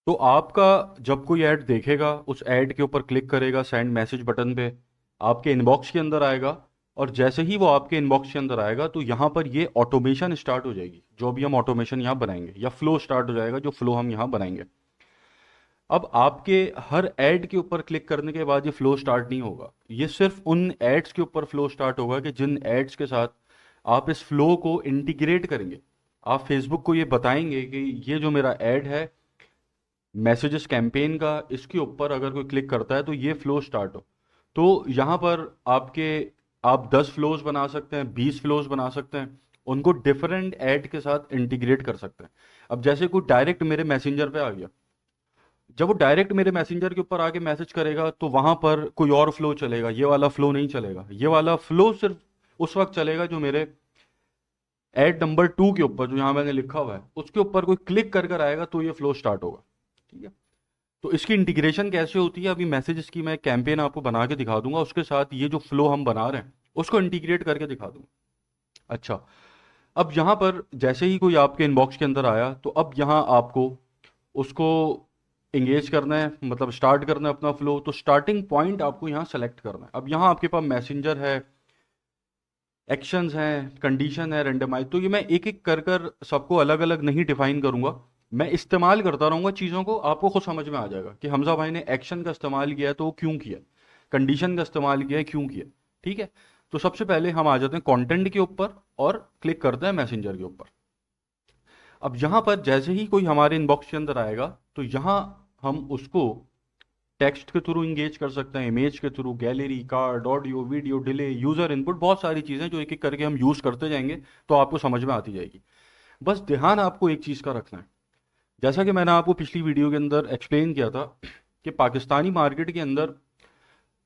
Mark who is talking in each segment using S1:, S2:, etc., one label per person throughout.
S1: तो आपका जब कोई ऐड देखेगा उस ऐड के ऊपर क्लिक करेगा सेंड मैसेज बटन पे, आपके इनबॉक्स के अंदर आएगा। और जैसे ही वो आपके इनबॉक्स के अंदर आएगा तो यहाँ पर ये ऑटोमेशन स्टार्ट हो जाएगी, जो भी हम ऑटोमेशन यहाँ बनाएंगे, या फ्लो स्टार्ट हो जाएगा जो फ्लो हम यहाँ बनाएंगे। अब आपके हर ऐड के ऊपर क्लिक करने के बाद ये फ्लो स्टार्ट नहीं होगा, ये सिर्फ उन एड्स के ऊपर फ्लो स्टार्ट होगा कि जिन एड्स के साथ आप इस फ्लो को इंटीग्रेट करेंगे। आप फेसबुक को ये बताएंगे कि ये जो मेरा ऐड है मैसेजेस कैंपेन का, इसके ऊपर अगर कोई क्लिक करता है तो ये फ्लो स्टार्ट हो। तो यहाँ पर आपके आप 10 फ्लोज बना सकते हैं, 20 फ्लोज बना सकते हैं, उनको डिफरेंट ऐड के साथ इंटीग्रेट कर सकते हैं। अब जैसे कोई डायरेक्ट मेरे मैसेंजर पे आ गया, जब वो डायरेक्ट मेरे मैसेंजर के ऊपर आके मैसेज करेगा तो वहां पर कोई और फ्लो चलेगा, ये वाला फ्लो नहीं चलेगा। ये वाला फ्लो सिर्फ उस वक्त चलेगा जो मेरे ऐड नंबर 2 के ऊपर, जो यहाँ मैंने लिखा हुआ है उसके ऊपर कोई क्लिक कर कर आएगा तो ये फ्लो स्टार्ट होगा। ठीक है। तो इसकी इंटीग्रेशन कैसे होती है, अभी मैसेजेस की मैं कैंपेन आपको बना के दिखा दूंगा, उसके साथ ये जो फ्लो हम बना रहे हैं उसको इंटीग्रेट करके दिखा दूंगा। अच्छा, अब यहाँ पर जैसे ही कोई आपके इनबॉक्स के अंदर आया तो अब यहाँ आपको उसको इंगेज करना है, मतलब स्टार्ट करना है अपना फ्लो। तो स्टार्टिंग पॉइंट आपको यहाँ सेलेक्ट करना है। अब यहाँ आपके पास मैसेंजर है, एक्शंस हैं, कंडीशन है, रेंडमाइज। तो ये मैं एक एक कर कर सबको अलग अलग नहीं डिफाइन करूंगा, मैं इस्तेमाल करता रहूंगा चीज़ों को, आपको खुद समझ में आ जाएगा कि हमजा भाई ने एक्शन का इस्तेमाल किया है तो वो क्यों किया, कंडीशन का इस्तेमाल किया है क्यों किया। ठीक है। तो सबसे पहले हम आ जाते हैं कंटेंट के ऊपर और क्लिक करते हैं मैसेंजर के ऊपर। अब यहाँ पर जैसे ही कोई हमारे इनबॉक्स के अंदर आएगा तो यहाँ हम उसको टेक्स्ट के थ्रू इंगेज कर सकते हैं, इमेज के through, gallery, card, audio, video, delay, user input, बहुत सारी चीज़ें जो एक एक करके हम यूज़ करते जाएंगे तो आपको समझ में आती जाएगी। बस ध्यान आपको एक चीज़ का रखना है, जैसा कि मैंने आपको पिछली वीडियो के अंदर एक्सप्लेन किया था कि पाकिस्तानी मार्केट के अंदर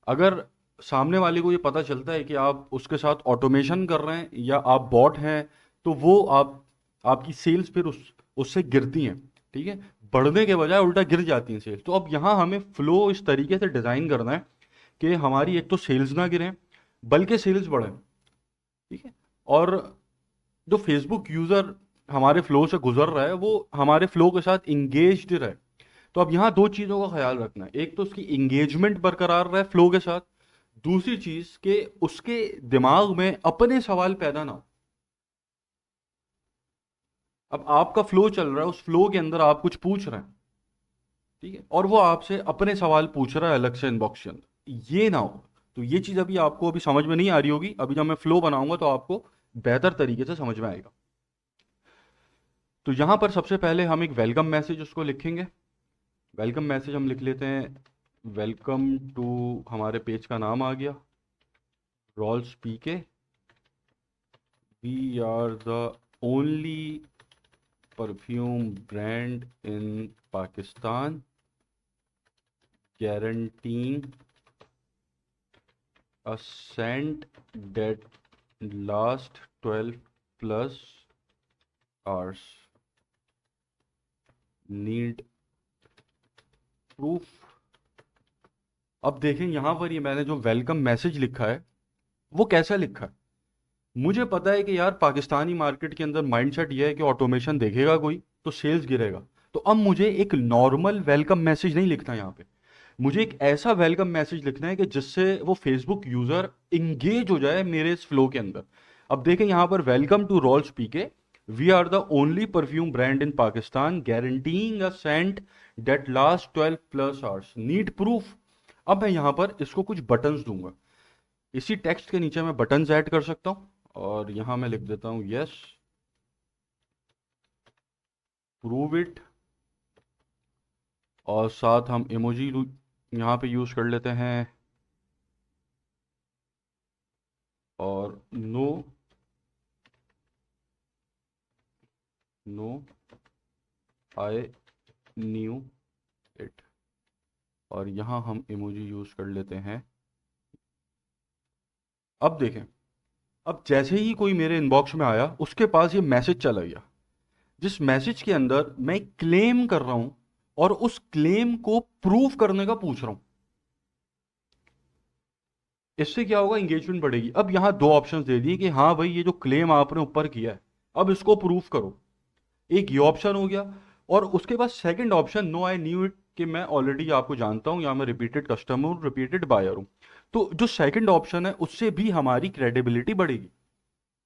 S1: अगर सामने वाले को ये पता चलता है कि आप उसके साथ ऑटोमेशन कर रहे हैं या आप बॉट हैं, तो वो आपकी सेल्स फिर उससे गिरती हैं। ठीक है। बढ़ने के बजाय उल्टा गिर जाती हैं सेल्स। तो अब यहाँ हमें फ्लो इस तरीके से डिज़ाइन करना है कि हमारी एक तो सेल्स ना गिरें बल्कि सेल्स बढ़ें। ठीक है। और जो फेसबुक यूज़र हमारे फ्लो से गुजर रहा है वो हमारे फ्लो के साथ इंगेज्ड रहे। तो अब यहाँ दो चीज़ों का ख्याल रखना है, एक तो उसकी इंगेजमेंट बरकरार रहे फ्लो के साथ, दूसरी चीज़ कि उसके दिमाग में अपने सवाल पैदा ना हो। अब आपका फ्लो चल रहा है, उस फ्लो के अंदर आप कुछ पूछ रहे हैं, ठीक है, और वो आपसे अपने सवाल पूछ रहा है अलग से इनबॉक्स के अंदर, ये ना हो। तो ये चीज़ अभी आपको अभी समझ में नहीं आ रही होगी, अभी जब मैं फ्लो बनाऊंगा तो आपको बेहतर तरीके से समझ में आएगा। तो यहाँ पर सबसे पहले हम एक वेलकम मैसेज उसको लिखेंगे। वेलकम मैसेज हम लिख लेते हैं, वेलकम टू, हमारे पेज का नाम आ गया Rolls PK, we are the only perfume brand in Pakistan guaranteeing a scent that lasts 12 plus hours, need proof। अब देखें यहाँ पर ये मैंने जो वेलकम मैसेज लिखा है वो कैसा लिखा है। मुझे पता है कि यार पाकिस्तानी मार्केट के अंदर माइंडसेट ये है कि ऑटोमेशन देखेगा कोई तो सेल्स गिरेगा। तो अब मुझे एक नॉर्मल वेलकम मैसेज नहीं लिखना यहाँ पे, मुझे एक ऐसा वेलकम मैसेज लिखना है कि जिससे वो फेसबुक यूजर इंगेज हो जाए मेरे इस फ्लो के अंदर। अब देखें यहाँ पर, welcome to Rolls PK, we are the only perfume brand in Pakistan guaranteeing a scent that last 12 plus hours, need proof. अब मैं यहाँ पर इसको कुछ बटन्स दूंगा, इसी टेक्स्ट के नीचे मैं बटन्स ऐड कर सकता हूँ, और यहाँ मैं लिख देता हूँ यस, प्रूव इट, और साथ हम इमोजी यहाँ पे यूज़ कर लेते हैं, और no, no I knew it, और यहाँ हम इमोजी यूज़ कर लेते हैं। अब देखें, अब जैसे ही कोई मेरे इनबॉक्स में आया उसके पास ये मैसेज चला गया, जिस मैसेज के अंदर मैं क्लेम कर रहा हूं और उस क्लेम को प्रूव करने का पूछ रहा हूं। इससे क्या होगा, इंगेजमेंट बढ़ेगी। अब यहां दो ऑप्शंस दे दिए कि हाँ भाई ये जो क्लेम आपने ऊपर किया है अब इसको प्रूफ करो। एक ये ऑप्शन हो गया। और उसके बाद second option, no I knew it, कि मैं ऑलरेडी आपको जानता हूं या मैं रिपीटेड कस्टमर हूं, रिपीटेड बायर हूं। तो जो सेकंड ऑप्शन है उससे भी हमारी क्रेडिबिलिटी बढ़ेगी।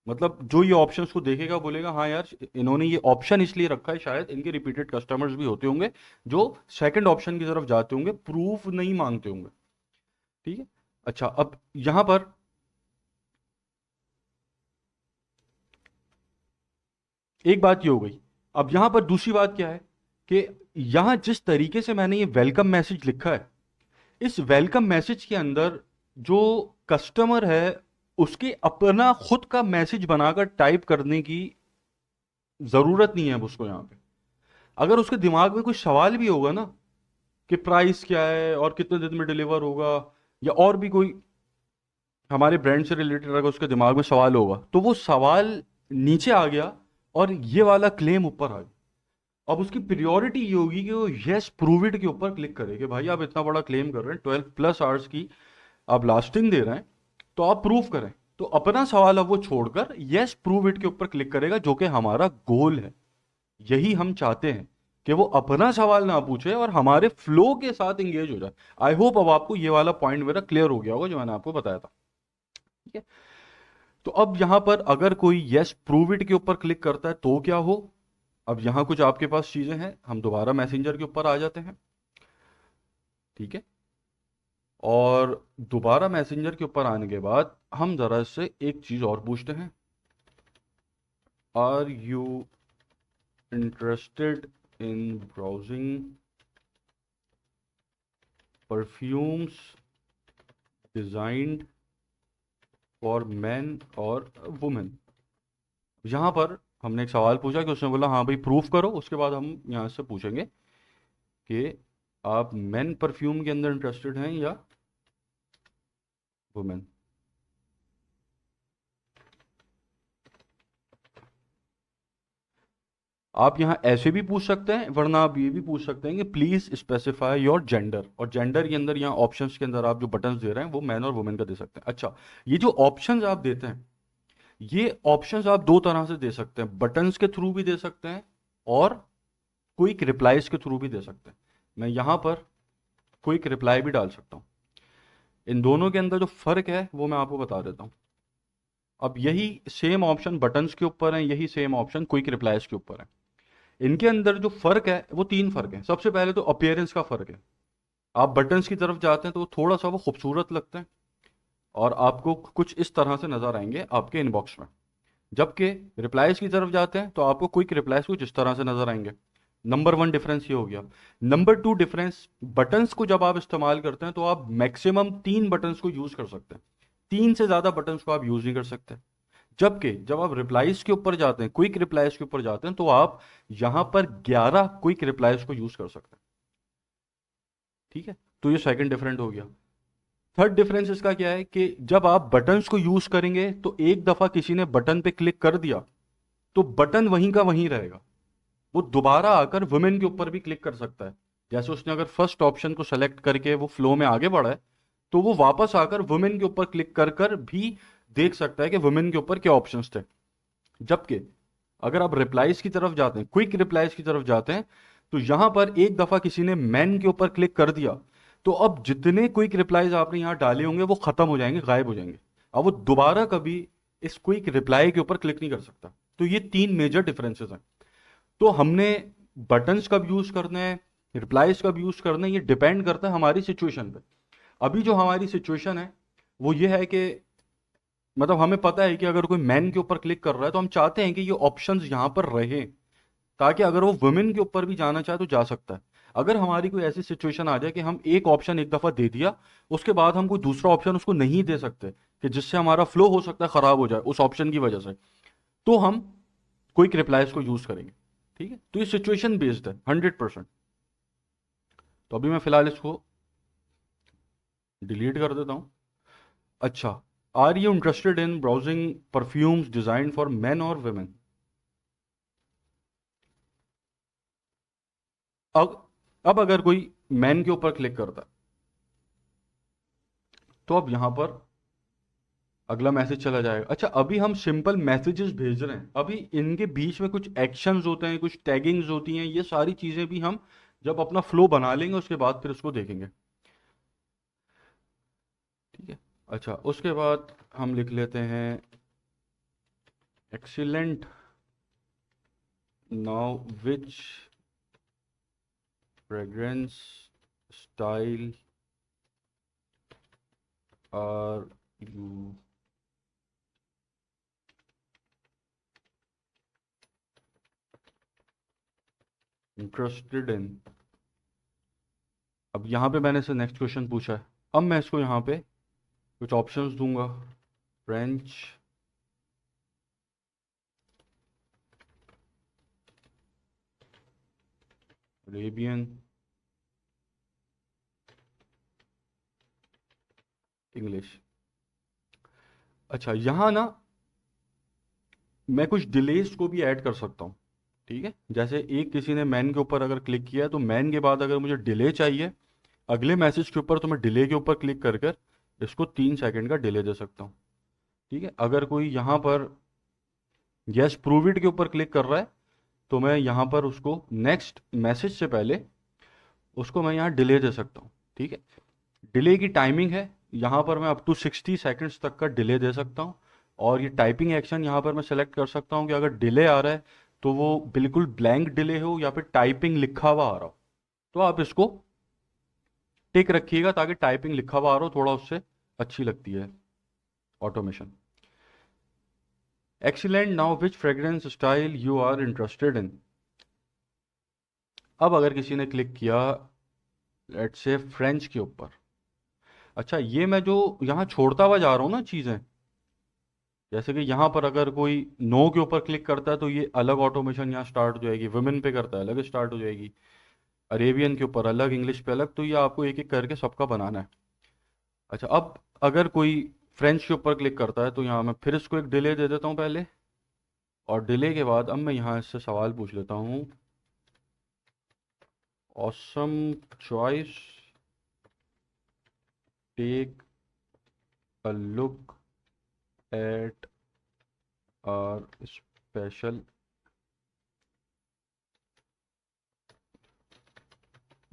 S1: मतलब जो ये ऑप्शंस को देखेगा बोलेगा हाँ यार, इन्होंने ये ऑप्शन इसलिए रखा है, शायद इनके रिपीटेड कस्टमर्स भी होते होंगे जो सेकंड ऑप्शन की तरफ जाते होंगे, प्रूफ नहीं मांगते होंगे। ठीक है। अच्छा, अब यहां पर एक बात ये हो गई। अब यहां पर दूसरी बात क्या है कि यहां जिस तरीके से मैंने ये वेलकम मैसेज लिखा है, इस वेलकम मैसेज के अंदर जो कस्टमर है उसके अपना खुद का मैसेज बनाकर टाइप करने की जरूरत नहीं है अब उसको। यहां पे अगर उसके दिमाग में कोई सवाल भी होगा ना कि प्राइस क्या है और कितने दिन में डिलीवर होगा, या और भी कोई हमारे ब्रांड से रिलेटेड अगर उसके दिमाग में सवाल होगा, तो वो सवाल नीचे आ गया और ये वाला क्लेम ऊपर आ गया। अब उसकी प्रियोरिटी ये होगी कि वो यस प्रूव इट के ऊपर क्लिक करे कि भाई आप इतना बड़ा क्लेम कर रहे हैं, 12+ आवर्स की आप लास्टिंग दे रहे हैं, तो आप प्रूव करें। तो अपना सवाल अब वो छोड़कर यस प्रूव इट के ऊपर क्लिक करेगा, जो कि हमारा गोल है। यही हम चाहते हैं कि वो अपना सवाल ना पूछे और हमारे फ्लो के साथ इंगेज हो जाए। आई होप अब आपको ये वाला पॉइंट मेरा क्लियर हो गया होगा जो मैंने आपको बताया था। ठीक है। तो अब यहां पर अगर कोई यस प्रूव इट के ऊपर क्लिक करता है तो क्या हो। अब यहां कुछ आपके पास चीजें हैं, हम दोबारा मैसेंजर के ऊपर आ जाते हैं। ठीक है। और दोबारा मैसेंजर के ऊपर आने के बाद हम जरा इससे एक चीज और पूछते हैं, are you interested in browsing perfumes designed for man और वुमेन। यहां पर हमने एक सवाल पूछा कि उसने बोला हाँ भाई प्रूफ करो। उसके बाद हम यहां से पूछेंगे कि आप मेन परफ्यूम के अंदर इंटरेस्टेड हैं या वुमेन। आप यहाँ ऐसे भी पूछ सकते हैं, वरना आप ये भी पूछ सकते हैं कि प्लीज स्पेसिफाई योर जेंडर। और जेंडर के अंदर यहाँ ऑप्शंस के अंदर आप जो बटन्स दे रहे हैं वो मैन और वुमेन का दे सकते हैं। अच्छा, ये जो ऑप्शंस आप देते हैं, ये ऑप्शंस आप दो तरह से दे सकते हैं, बटन्स के थ्रू भी दे सकते हैं और क्विक रिप्लाईज के थ्रू भी दे सकते हैं। मैं यहाँ पर क्विक रिप्लाई भी डाल सकता हूँ। इन दोनों के अंदर जो फर्क है वो मैं आपको बता देता हूँ। अब यही सेम ऑप्शन बटन्स के ऊपर है, यही सेम ऑप्शन क्विक रिप्लाईज के ऊपर है। इनके अंदर जो फर्क है वो तीन फर्क है। सबसे पहले तो अपियरेंस का फर्क है। आप बटन्स की तरफ जाते हैं तो थोड़ा सा वो खूबसूरत लगते हैं और आपको कुछ इस तरह से नजर आएंगे आपके इनबॉक्स में। जबकि रिप्लाईज की तरफ जाते हैं तो आपको क्विक रिप्लाईज कुछ इस तरह से नजर आएंगे। नंबर वन डिफरेंस ये हो गया। नंबर टू डिफरेंस, बटन्स को जब आप इस्तेमाल करते हैं तो आप मैक्सिमम 3 बटन्स को यूज कर सकते हैं। 3 से ज्यादा बटन्स को आप यूज नहीं कर सकते। जबकि जब आप रिप्लाईज के ऊपर जाते हैं, क्विक रिप्लाईज के ऊपर जाते हैं, तो आप यहां पर 11 क्विक रिप्लाईज को यूज कर सकते हैं। ठीक है। तो ये सेकंड डिफरेंट हो गया। थर्ड डिफरेंस इसका क्या है कि जब आप बटन्स को यूज करेंगे तो एक दफा किसी ने बटन पे क्लिक कर दिया तो बटन वहीं का वहीं रहेगा। वो दोबारा आकर वुमेन के ऊपर भी क्लिक कर सकता है। जैसे उसने अगर फर्स्ट ऑप्शन को सेलेक्ट करके वो फ्लो में आगे बढ़ा है, तो वो वापस आकर वुमेन के ऊपर क्लिक कर कर भी देख सकता है कि वुमेन के ऊपर क्या ऑप्शंस थे। जबकि अगर आप रिप्लाईज की तरफ जाते हैं, क्विक रिप्लाईज की तरफ जाते हैं, तो यहां पर एक दफा किसी ने मैन के ऊपर क्लिक कर दिया तो अब जितने क्विक रिप्लाईज आपने यहां डाले होंगे वो खत्म हो जाएंगे, गायब हो जाएंगे। अब वो दोबारा कभी इस क्विक रिप्लाई के ऊपर क्लिक नहीं कर सकता। तो ये तीन मेजर डिफरेंसेस हैं। तो हमने बटन्स कब यूज करने हैं, रिप्लाईज कब यूज करने हैं, ये डिपेंड करता है हमारी सिचुएशन पे। अभी जो हमारी सिचुएशन है वो ये है कि मतलब हमें पता है कि अगर कोई मैन के ऊपर क्लिक कर रहा है तो हम चाहते हैं कि ये ऑप्शंस यहां पर रहे, ताकि अगर वो वुमेन के ऊपर भी जाना चाहे तो जा सकता है। अगर हमारी कोई ऐसी सिचुएशन आ जाए कि हम एक ऑप्शन एक दफा दे दिया, उसके बाद हम कोई दूसरा ऑप्शन उसको नहीं दे सकते, कि जिससे हमारा फ्लो हो सकता है खराब हो जाए उस ऑप्शन की वजह से, तो हम क्विक रिप्लाईज को यूज करेंगे। ठीक है। तो ये सिचुएशन बेस्ड है 100%। तो अभी मैं फिलहाल इसको डिलीट कर देता हूं। अच्छा, are you interested in browsing perfumes design for men और वुमेन। अब अगर कोई मैन के ऊपर क्लिक करता है तो अब यहां पर अगला मैसेज चला जाएगा। अच्छा, अभी हम सिंपल मैसेजेस भेज रहे हैं, अभी इनके बीच में कुछ एक्शंस होते हैं, कुछ टैगिंग्स होती हैं, ये सारी चीज़ें भी हम जब अपना फ्लो बना लेंगे उसके बाद फिर उसको देखेंगे। ठीक है। अच्छा, उसके बाद हम लिख लेते हैं excellent, now which fragrance style are you interested in. अब यहाँ पे मैंने से नेक्स्ट क्वेश्चन पूछा है, अब मैं इसको यहाँ पे कुछ ऑप्शंस दूंगा। French, Arabian, English. अच्छा, यहाँ ना मैं कुछ डिलेज को भी ऐड कर सकता हूँ। ठीक है, जैसे एक किसी ने मैन के ऊपर अगर क्लिक किया है तो मैन के बाद अगर मुझे डिले चाहिए अगले मैसेज के ऊपर, तो मैं डिले के ऊपर क्लिक कर कर इसको 3 सेकंड का डिले दे सकता हूँ। ठीक है, अगर कोई यहाँ पर यस प्रूव इट के ऊपर क्लिक कर रहा है तो मैं यहाँ पर उसको नेक्स्ट मैसेज से पहले उसको मैं यहाँ डिले दे सकता हूँ। ठीक है, डिले की टाइमिंग है यहाँ पर मैं अप टू 60 सेकेंड्स तक का डिले दे सकता हूँ। और ये टाइपिंग एक्शन यहाँ पर मैं सेलेक्ट कर सकता हूँ कि अगर डिले आ रहा है तो वो बिल्कुल ब्लैंक डिले हो या फिर टाइपिंग लिखा हुआ आ रहा हो। तो आप इसको टिक रखिएगा ताकि टाइपिंग लिखा हुआ आ रहा हो, थोड़ा उससे अच्छी लगती है automation. Excellent, now which fragrance style you are interested in. अब अगर किसी ने क्लिक किया लेट्स से फ्रेंच के ऊपर। अच्छा, ये मैं जो यहाँ छोड़ता हुआ जा रहा हूँ ना चीज़ें, जैसे कि यहाँ पर अगर कोई नो के ऊपर क्लिक करता है तो ये अलग ऑटोमेशन यहाँ स्टार्ट हो जाएगी, वुमेन पे करता है अलग स्टार्ट हो जाएगी, अरेबियन के ऊपर अलग, इंग्लिश पे अलग, तो ये आपको एक एक करके सबका बनाना है। अच्छा, अब अगर कोई फ्रेंच के ऊपर क्लिक करता है तो यहाँ मैं फिर इसको एक डिले दे देता हूँ पहले, और डिले के बाद अब मैं यहाँ इससे सवाल पूछ लेता हूँ। Awesome choice, take a look at our special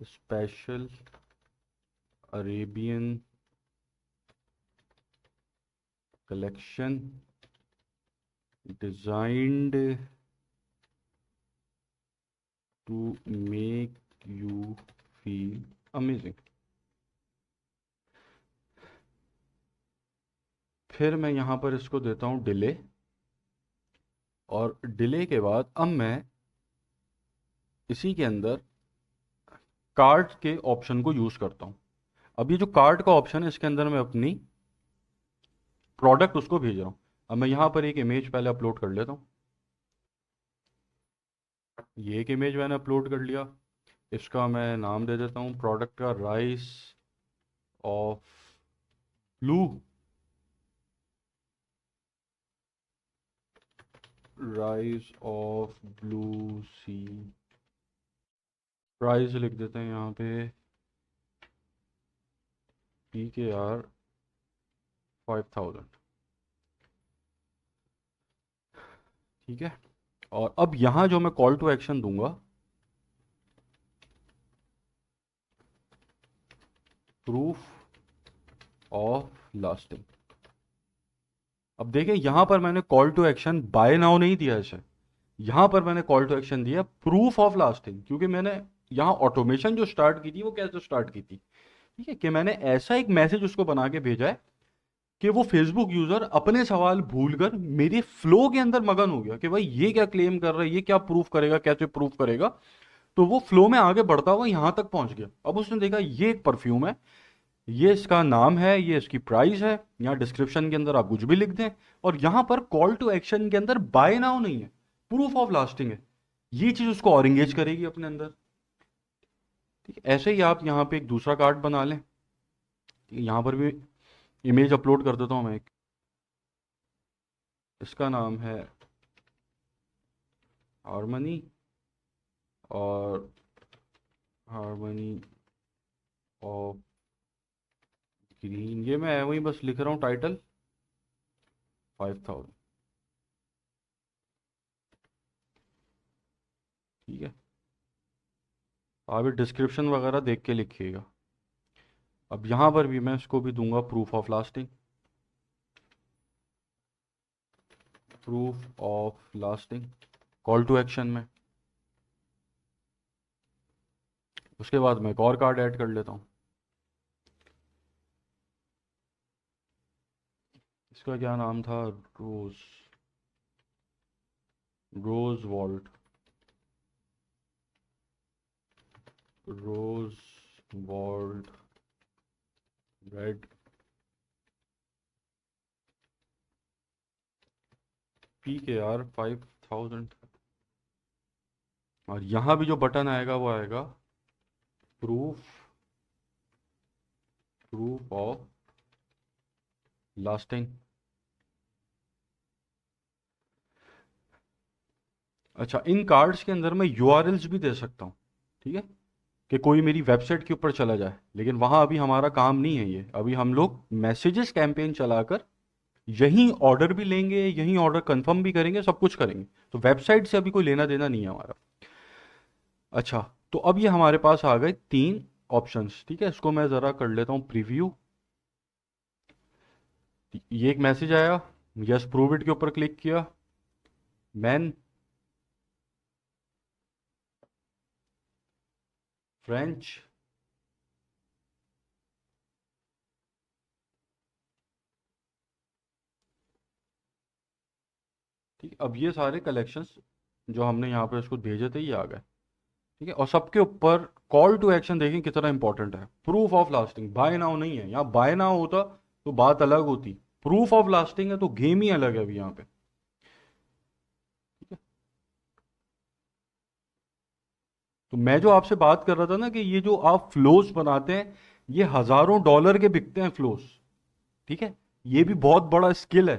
S1: special Arabian collection designed to make you feel amazing. फिर मैं यहाँ पर इसको देता हूँ डिले, और डिले के बाद अब मैं इसी के अंदर कार्ट के ऑप्शन को यूज़ करता हूँ। अब ये जो कार्ट का ऑप्शन है इसके अंदर मैं अपनी प्रोडक्ट उसको भेज रहा हूँ। अब मैं यहाँ पर एक इमेज पहले अपलोड कर लेता हूँ। ये एक इमेज मैंने अपलोड कर लिया, इसका मैं नाम दे देता हूँ प्रोडक्ट का rise of blue, rise of blue sea. Price लिख देते हैं यहाँ पे PKR 5000। ठीक है, और अब यहाँ जो मैं कॉल टू एक्शन दूंगा, प्रूफ ऑफ लास्टिंग। अब देखिए यहाँ पर मैंने call to action buy now नहीं दिया इसे, यहाँ पर मैंने कॉल टू एक्शन दिया प्रूफ ऑफ लास्टिंग, क्योंकि मैंने यहाँ ऑटोमेशन जो स्टार्ट की थी वो कैसे स्टार्ट की थी। ठीक है, कि मैंने ऐसा एक मैसेज उसको बना के भेजा है कि वो फेसबुक यूजर अपने सवाल भूलकर मेरे फ्लो के अंदर मगन हो गया कि भाई ये क्या क्लेम कर रहा है, ये क्या प्रूफ करेगा, कैसे प्रूफ करेगा। तो वो फ्लो में आगे बढ़ता हुआ यहां तक पहुंच गया। अब उसने देखा ये एक परफ्यूम है, ये इसका नाम है, ये इसकी प्राइस है, यहाँ डिस्क्रिप्शन के अंदर आप कुछ भी लिख दें, और यहाँ पर कॉल टू एक्शन के अंदर बाय नाउ नहीं है, प्रूफ ऑफ लास्टिंग है। ये चीज उसको और एंगेज करेगी अपने अंदर। ठीक है, ऐसे ही आप यहाँ पे एक दूसरा कार्ड बना लें। ठीक है, यहाँ पर भी इमेज अपलोड कर देता हूँ मैं एक, इसका नाम है हारमनी, और हारमनी ऑफ ग्रीन, ये मैं वहीं बस लिख रहा हूँ टाइटल। 5000। ठीक है, आप ये डिस्क्रिप्शन वगैरह देख के लिखिएगा। अब यहाँ पर भी मैं इसको भी दूंगा proof of lasting, proof of lasting call to action में। उसके बाद मैं एक और कार्ड ऐड कर लेता हूँ। इसका क्या नाम था? रोज, रोज वॉल्ट, रोज वॉल्ट रेड PKR 5000। और यहाँ भी जो बटन आएगा वो आएगा प्रूफ, प्रूफ ऑफ लास्टिंग। अच्छा, इन कार्ड्स के अंदर मैं URLs भी दे सकता हूँ। ठीक है, कि कोई मेरी वेबसाइट के ऊपर चला जाए, लेकिन वहाँ अभी हमारा काम नहीं है ये। अभी हम लोग मैसेजेस कैंपेन चलाकर यहीं ऑर्डर भी लेंगे, यहीं ऑर्डर कंफर्म भी करेंगे, सब कुछ करेंगे। तो वेबसाइट से अभी कोई लेना देना नहीं है हमारा। अच्छा, तो अब ये हमारे पास आ गए 3 ऑप्शंस। ठीक है, इसको मैं ज़रा कर लेता हूँ प्रीव्यू। ये एक मैसेज आया, यस प्रूव इट के ऊपर क्लिक किया, मैन फ्रेंच, ठीक। अब ये सारे कलेक्शंस जो हमने यहाँ पे इसको भेजे थे ये आ गए। ठीक है, और सबके ऊपर कॉल टू एक्शन देखें कितना इंपॉर्टेंट है। Proof of lasting, buy now नहीं है यहाँ। बाय नाउ होता तो बात अलग होती, प्रूफ ऑफ लास्टिंग है तो गेम ही अलग है अभी यहाँ पे। ठीक है, तो मैं जो आपसे बात कर रहा था ना कि ये जो आप फ्लोस बनाते हैं, ये हजारों डॉलर के बिकते हैं फ्लोस। ठीक है, ये भी बहुत बड़ा स्किल है।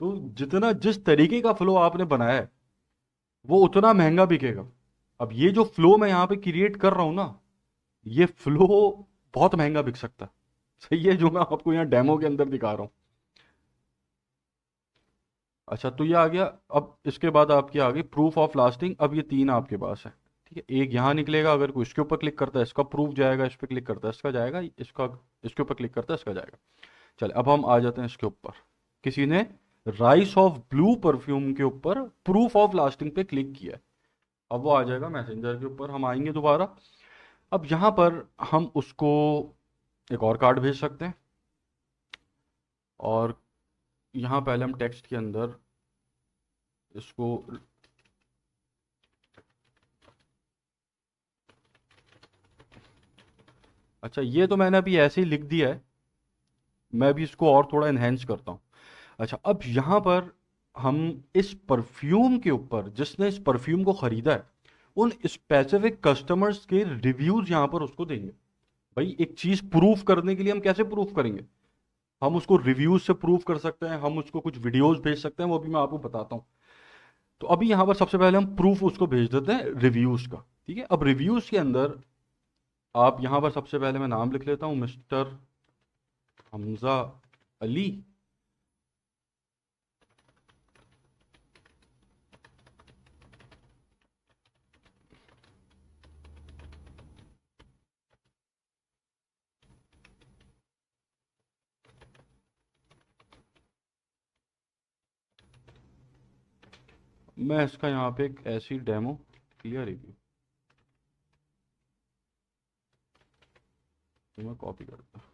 S1: तो जितना जिस तरीके का फ्लो आपने बनाया है वो उतना महंगा बिकेगा। अब ये जो फ्लो मैं यहाँ पे क्रिएट कर रहा हूं ना, ये फ्लो बहुत महंगा बिक सकता है। सही है, जो मैं आपको यहाँ डेमो के अंदर दिखा रहा हूँ। अच्छा, तो ये आ गया। अब इसके बाद आपकी आ गई प्रूफ ऑफ लास्टिंग। अब ये 3 आपके पास है। ठीक है, एक यहाँ निकलेगा, अगर कोई इसके ऊपर क्लिक करता है इसका प्रूफ जाएगा, इस पर क्लिक करता है इसका जाएगा, इसका इसके ऊपर क्लिक करता है इसका जाएगा। चले, अब हम आ जाते हैं इसके ऊपर। किसी ने राइस ऑफ ब्लू परफ्यूम के ऊपर प्रूफ ऑफ लास्टिंग पे क्लिक किया है। अब वो आ जाएगा मैसेंजर के ऊपर, हम आएंगे दोबारा। अब यहाँ पर हम उसको एक और कार्ड भेज सकते हैं। और यहाँ पहले हम टेक्स्ट के अंदर इसको, अच्छा ये तो मैंने अभी ऐसे ही लिख दिया है, मैं भी इसको और थोड़ा इन्हेंस करता हूँ। अच्छा, अब यहाँ पर हम इस परफ्यूम के ऊपर, जिसने इस परफ्यूम को खरीदा है, उन स्पेसिफिक कस्टमर्स के रिव्यूज यहाँ पर उसको देंगे। भाई एक चीज प्रूफ करने के लिए हम कैसे प्रूफ करेंगे? हम उसको रिव्यूज से प्रूफ कर सकते हैं, हम उसको कुछ वीडियोस भेज सकते हैं, वो भी मैं आपको बताता हूँ। तो अभी यहाँ पर सबसे पहले हम प्रूफ उसको भेज देते हैं रिव्यूज का। ठीक है, अब रिव्यूज के अंदर आप यहाँ पर सबसे पहले मैं नाम लिख लेता हूँ, मिस्टर हमजा अली। मैं इसका यहाँ पे एक ऐसी डेमो क्लियर रिव्यू तो मैं कॉपी करता हूँ।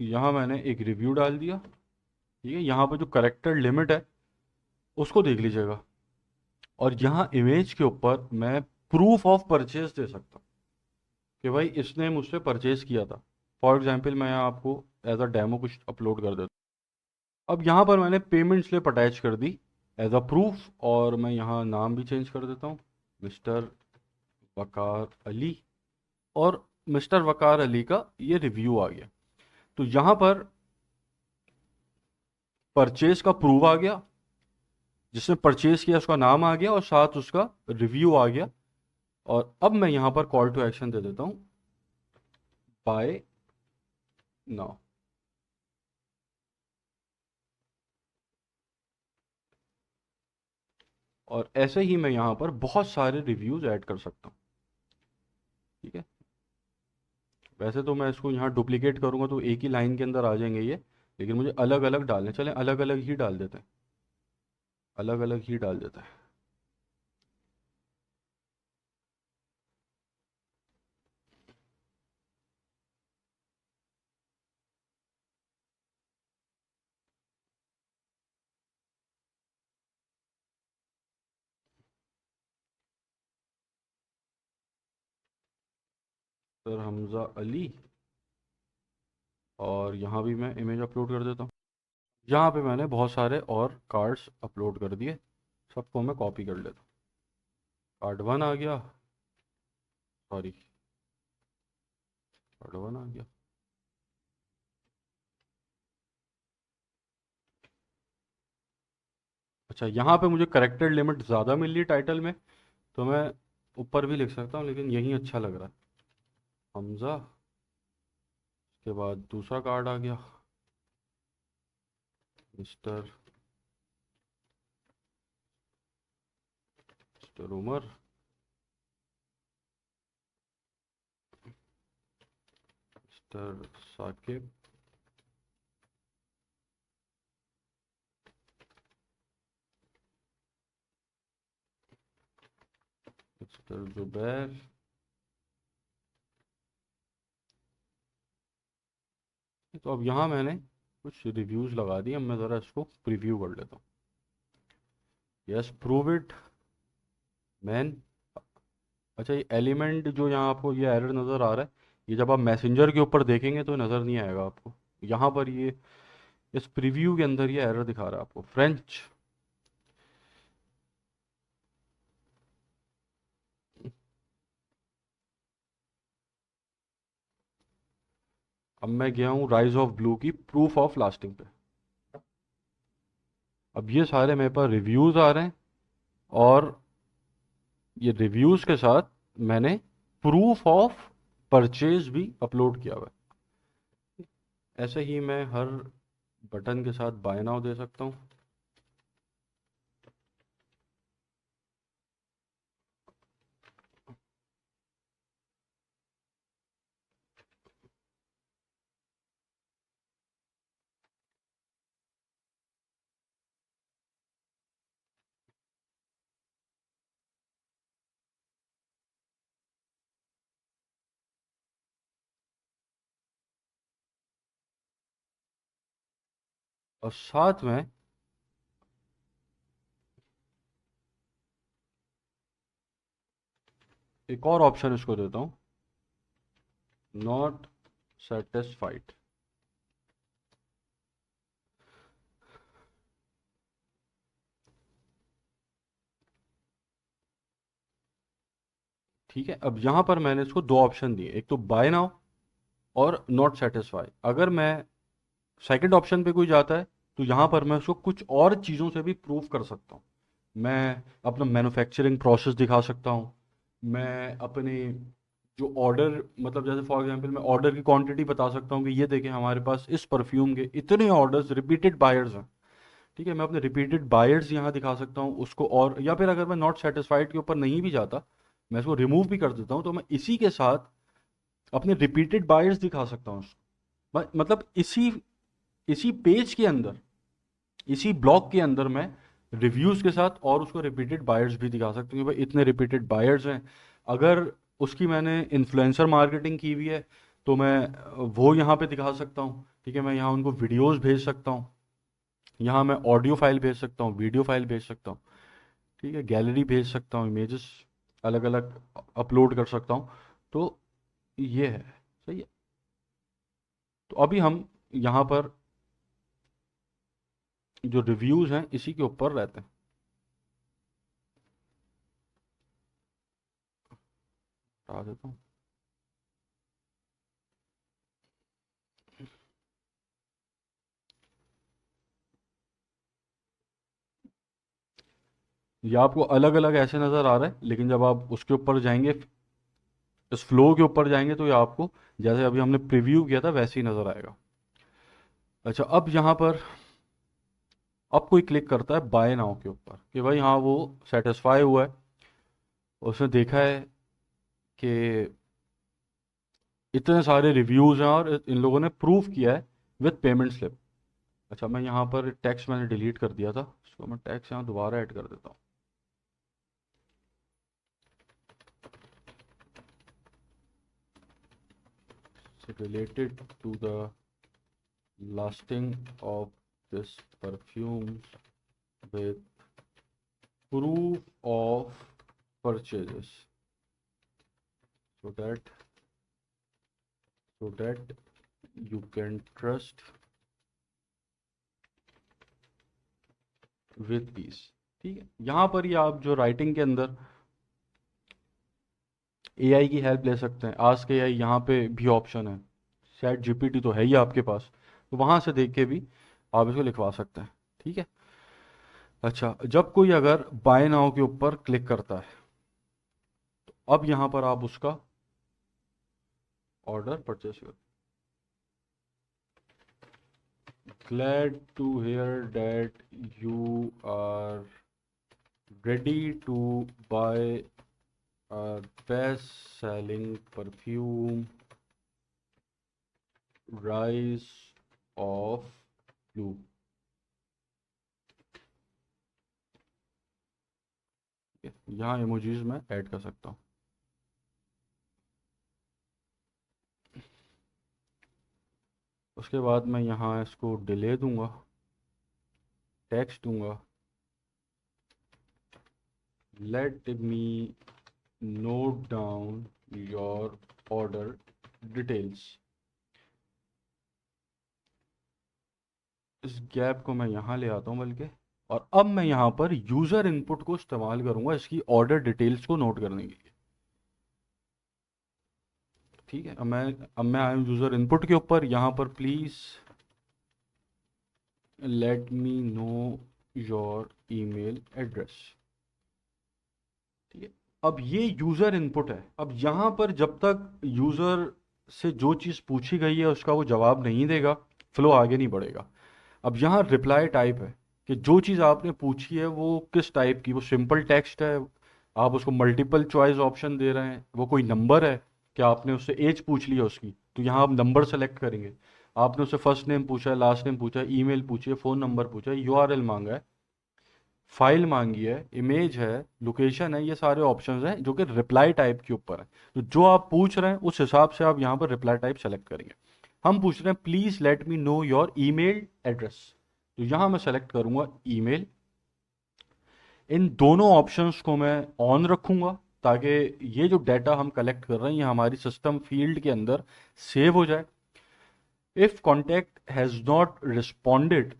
S1: यहाँ मैंने एक रिव्यू डाल दिया। ठीक है, यहाँ पर जो करेक्टर लिमिट है उसको देख लीजिएगा। और यहाँ इमेज के ऊपर मैं प्रूफ ऑफ परचेज दे सकता हूँ कि भाई इसने मुझसे परचेज किया था। फॉर एग्जाम्पल मैं यहाँ आपको एज अ डेमो कुछ अपलोड कर देता हूँ। अब यहाँ पर मैंने पेमेंट स्लिप अटैच कर दी एज अ प्रूफ, और मैं यहाँ नाम भी चेंज कर देता हूँ, मिस्टर वकार अली। और मिस्टर वकार अली का ये रिव्यू आ गया। तो यहाँ पर परचेज का प्रूव आ गया, जिसने परचेज किया उसका नाम आ गया और साथ उसका रिव्यू आ गया। और अब मैं यहाँ पर कॉल टू एक्शन दे देता हूँ, बाय नाउ। और ऐसे ही मैं यहाँ पर बहुत सारे रिव्यूज़ ऐड कर सकता हूँ। ठीक है, वैसे तो मैं इसको यहाँ डुप्लीकेट करूँगा तो एक ही लाइन के अंदर आ जाएंगे ये, लेकिन मुझे अलग अलग डालने, चलें अलग अलग ही डाल देते हैं, अलग अलग ही डाल देते हैं। सर हमज़ा अली, और यहाँ भी मैं इमेज अपलोड कर देता हूँ। यहाँ पे मैंने बहुत सारे और कार्ड्स अपलोड कर दिए, सबको मैं कॉपी कर लेता हूँ। कार्ड वन आ गया, सॉरी, कार्ड वन आ गया। अच्छा, यहाँ पे मुझे करेक्टर लिमिट ज़्यादा मिल रही टाइटल में, तो मैं ऊपर भी लिख सकता हूँ, लेकिन यही अच्छा लग रहा है, हमज़ा। उसके बाद दूसरा कार्ड आ गया, mister mister Umar, mister Saqib, mister Zubair. तो अब यहाँ मैंने कुछ रिव्यूज़ लगा दिए, अब मैं ज़रा इसको प्रीव्यू कर लेता हूँ। Yes, prove it man. अच्छा, ये एलिमेंट जो यहाँ आपको ये एरर नज़र आ रहा है, ये जब आप मैसेंजर के ऊपर देखेंगे तो नज़र नहीं आएगा आपको। यहाँ पर ये इस प्रीव्यू के अंदर ये एरर दिखा रहा है आपको, फ्रेंच। अब मैं गया हूँ राइज ऑफ ब्लू की प्रूफ ऑफ लास्टिंग पे। अब ये सारे मेरे पास रिव्यूज़ आ रहे हैं, और ये रिव्यूज़ के साथ मैंने प्रूफ ऑफ परचेज भी अपलोड किया हुआ है। ऐसे ही मैं हर बटन के साथ बाय नाउ दे सकता हूँ। और साथ में एक और ऑप्शन इसको देता हूँ, नॉट सेटिस्फाइड। ठीक है, अब यहाँ पर मैंने इसको दो ऑप्शन दिए, एक तो बाय नाउ और नॉट सेटिस्फाई। अगर मैं सेकंड ऑप्शन पे कोई जाता है तो यहाँ पर मैं उसको कुछ और चीज़ों से भी प्रूव कर सकता हूँ। मैं अपना मैन्युफैक्चरिंग प्रोसेस दिखा सकता हूँ, मैं अपने जो ऑर्डर, मतलब जैसे फॉर एग्जांपल मैं ऑर्डर की क्वांटिटी बता सकता हूँ कि ये देखें हमारे पास इस परफ्यूम के इतने ऑर्डर्स रिपीटेड बायर्स हैं। ठीक है, मैं अपने रिपीटेड बायर्स यहाँ दिखा सकता हूँ उसको। और या फिर अगर मैं नॉट सेटिस्फाइड के ऊपर नहीं भी जाता, मैं इसको रिमूव भी कर देता हूँ, तो मैं इसी के साथ अपने रिपीटेड बायर्स दिखा सकता हूँ उसको। मतलब इसी इसी पेज के अंदर, इसी ब्लॉक के अंदर मैं रिव्यूज़ के साथ और उसको रिपीटेड बायर्स भी दिखा सकता हूँ कि भाई इतने रिपीटेड बायर्स हैं। अगर उसकी मैंने इन्फ्लुएंसर मार्केटिंग की हुई है तो मैं वो यहाँ पे दिखा सकता हूँ। ठीक है, मैं यहाँ उनको वीडियोस भेज सकता हूँ, यहाँ मैं ऑडियो फाइल भेज सकता हूँ, वीडियो फाइल भेज सकता हूँ। ठीक है, गैलरी भेज सकता हूँ, इमेजेस अलग अलग अपलोड कर सकता हूँ। तो ये है, सही है। तो अभी हम यहाँ पर जो रिव्यूज़ हैं इसी के ऊपर रहते हैं। हटा देता हूँ। ये आपको अलग अलग ऐसे नज़र आ रहा है, लेकिन जब आप उसके ऊपर जाएंगे, इस फ्लो के ऊपर जाएंगे, तो ये आपको जैसे अभी हमने प्रीव्यू किया था वैसे ही नज़र आएगा। अच्छा, अब यहाँ पर अब कोई क्लिक करता है बाय नाउ के ऊपर कि भाई हाँ वो सेटिस्फाई हुआ है, उसने देखा है कि इतने सारे रिव्यूज़ हैं और इन लोगों ने प्रूव किया है विद पेमेंट स्लिप। अच्छा, मैं यहाँ पर टैक्स मैंने डिलीट कर दिया था, इसको मैं टैक्स यहाँ दोबारा ऐड कर देता हूँ। Related to the lasting of this perfume with proof of purchases, so that so that you can trust with peace। ठीक है, यहाँ पर ही आप जो राइटिंग के अंदर एआई की हेल्प ले सकते हैं। आस्क एआई यहाँ पे भी ऑप्शन है, चैट जीपीटी तो है ही आपके पास, तो वहाँ से देख के भी आप इसको लिखवा सकते हैं। ठीक है। अच्छा, जब कोई अगर बाय नाउ के ऊपर क्लिक करता है, अब यहाँ पर आप उसका ऑर्डर परचेस कर। Glad to hear that you are ready to buy our best-selling perfume, Rise of Blue। यहाँ इमोजीज में ऐड कर सकता हूँ। उसके बाद मैं यहाँ इसको डिले दूंगा, टेक्स्ट दूंगा, late me note down your order details. इस गैप को मैं यहाँ ले आता हूँ बल्कि, और अब मैं यहाँ पर यूज़र इनपुट को इस्तेमाल करूँगा इसकी ऑर्डर डिटेल्स को नोट करने के लिए। ठीक है, अब मैं आया हूँ यूज़र इनपुट के ऊपर। यहाँ पर please let me know your email address. ठीक है, अब ये यूज़र इनपुट है। अब यहाँ पर जब तक यूज़र से जो चीज़ पूछी गई है उसका वो जवाब नहीं देगा, फ्लो आगे नहीं बढ़ेगा। अब यहाँ रिप्लाई टाइप है कि जो चीज़ आपने पूछी है वो किस टाइप की, वो सिंपल टेक्स्ट है, आप उसको मल्टीपल चॉइस ऑप्शन दे रहे हैं, वो कोई नंबर है कि आपने उससे एज पूछ ली है उसकी, तो यहाँ आप नंबर सेलेक्ट करेंगे। आपने उससे फर्स्ट नेम पूछा है, लास्ट नेम पूछा है, ईमेल पूछी है, फ़ोन नंबर पूछा है, यूआरएल मांगा है, फाइल मांगी है, इमेज है, लोकेशन है, ये सारे ऑप्शंस हैं जो कि रिप्लाई टाइप के ऊपर है। तो जो आप पूछ रहे हैं उस हिसाब से आप यहाँ पर रिप्लाई टाइप सेलेक्ट करेंगे। हम पूछ रहे हैं please let me know your email address, तो यहाँ मैं सेलेक्ट करूंगा ईमेल। इन दोनों ऑप्शंस को मैं ऑन रखूंगा ताकि ये जो डाटा हम कलेक्ट कर रहे हैं ये हमारी सिस्टम फील्ड के अंदर सेव हो जाए। If contact has not responded,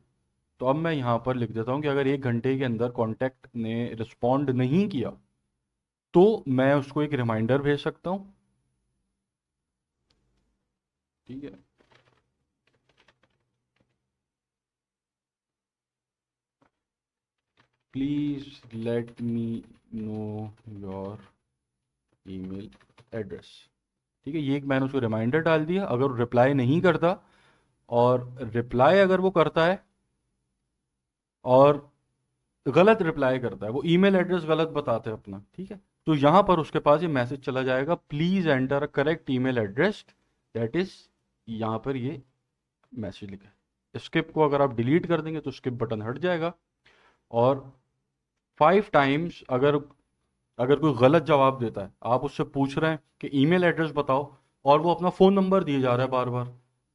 S1: तो अब मैं यहाँ पर लिख देता हूँ कि अगर 1 घंटे के अंदर कॉन्टैक्ट ने रिस्पॉन्ड नहीं किया तो मैं उसको एक रिमाइंडर भेज सकता हूँ। ठीक है, please let me know your email address. ठीक है, ये एक मैंने उसको रिमाइंडर डाल दिया। अगर वो रिप्लाई नहीं करता, और रिप्लाई अगर वो करता है और गलत रिप्लाई करता है, वो ईमेल एड्रेस गलत बताते हैं अपना, ठीक है, तो यहाँ पर उसके पास ये मैसेज चला जाएगा, please enter a correct email address, that is, यहाँ पर ये मैसेज लिखा है। स्किप को अगर आप डिलीट कर देंगे तो स्किप बटन हट जाएगा। और 5 टाइम्स अगर अगर कोई गलत जवाब देता है, आप उससे पूछ रहे हैं कि ईमेल एड्रेस बताओ और वो अपना फ़ोन नंबर दिए जा रहा है बार बार,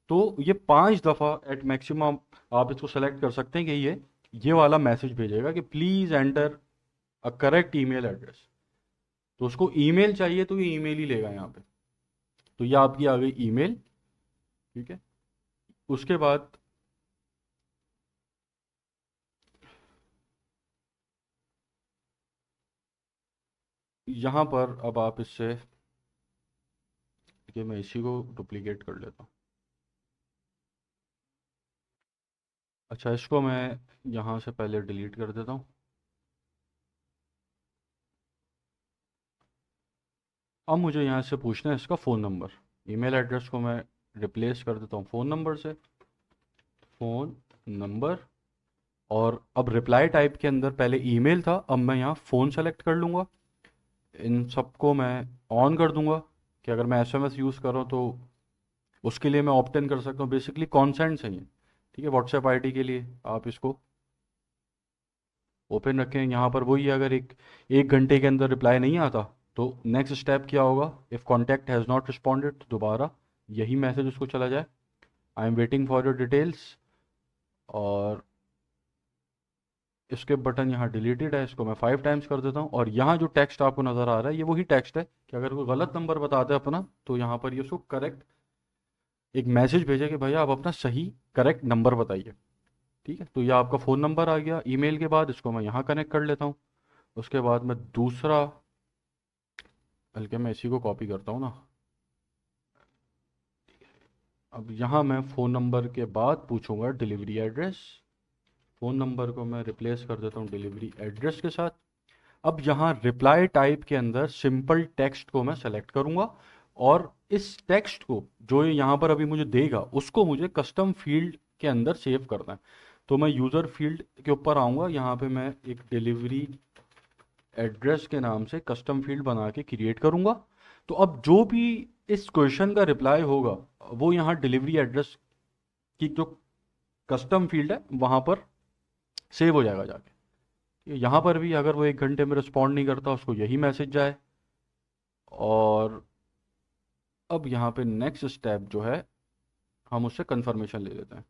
S1: तो ये 5 दफ़ा एट मैक्सिमम आप इसको सेलेक्ट कर सकते हैं कि ये वाला मैसेज भेजेगा कि please enter a correct email address. तो उसको ईमेल चाहिए तो ये ईमेल ही लेगा यहाँ पे। तो ये आपकी आ गई ईमेल। ठीक है, उसके बाद यहाँ पर अब आप इससे, देखिए मैं इसी को डुप्लीकेट कर लेता हूँ। अच्छा, इसको मैं यहाँ से पहले डिलीट कर देता हूँ। अब मुझे यहाँ से पूछना है इसका फ़ोन नंबर। ईमेल एड्रेस को मैं रिप्लेस कर देता हूँ फ़ोन नंबर से, फ़ोन नंबर। और अब रिप्लाई टाइप के अंदर पहले ईमेल था, अब मैं यहाँ फ़ोन सेलेक्ट कर लूँगा। इन सबको मैं ऑन कर दूंगा कि अगर मैं एसएमएस यूज़ कर रहा हूँ तो उसके लिए मैं ऑप्ट इन कर सकता हूँ। बेसिकली कॉन्सेंट चाहिए, ठीक है। व्हाट्सएप आईडी के लिए आप इसको ओपन रखें। यहाँ पर वही है, अगर एक घंटे के अंदर रिप्लाई नहीं आता तो नेक्स्ट स्टेप क्या होगा, if contact has not responded, तो दोबारा यही मैसेज उसको चला जाए, I am waiting for your details. और इसके बटन यहाँ डिलीटेड है, इसको मैं 5 टाइम्स कर देता हूँ। और यहाँ जो टेक्स्ट आपको नज़र आ रहा है ये वही टेक्स्ट है कि अगर कोई गलत नंबर बताता है अपना, तो यहाँ पर ये उसको करेक्ट एक मैसेज भेजा कि भैया आप अपना सही करेक्ट नंबर बताइए, ठीक है। तो ये आपका फ़ोन नंबर आ गया ईमेल के बाद, इसको मैं यहाँ कनेक्ट कर लेता हूँ। उसके बाद मैं दूसरा, बल्कि मैं इसी को कॉपी करता हूँ ना। अब यहाँ मैं फ़ोन नंबर के बाद पूछूंगा डिलीवरी एड्रेस। फ़ोन नंबर को मैं रिप्लेस कर देता हूँ डिलीवरी एड्रेस के साथ। अब यहाँ रिप्लाई टाइप के अंदर सिंपल टेक्स्ट को मैं सेलेक्ट करूँगा, और इस टेक्स्ट को जो ये यहाँ पर अभी मुझे देगा उसको मुझे कस्टम फील्ड के अंदर सेव करना है। तो मैं यूज़र फील्ड के ऊपर आऊँगा, यहाँ पे मैं एक डिलीवरी एड्रेस के नाम से कस्टम फील्ड बना के क्रिएट करूँगा। तो अब जो भी इस क्वेश्चन का रिप्लाई होगा वो यहाँ डिलीवरी एड्रेस की जो कस्टम फील्ड है वहाँ पर सेव हो जाएगा जाके। यहाँ पर भी अगर वो 1 घंटे में रिस्पॉन्ड नहीं करता उसको यही मैसेज जाए। और अब यहाँ पे नेक्स्ट स्टेप जो है, हम उससे कंफर्मेशन ले लेते हैं।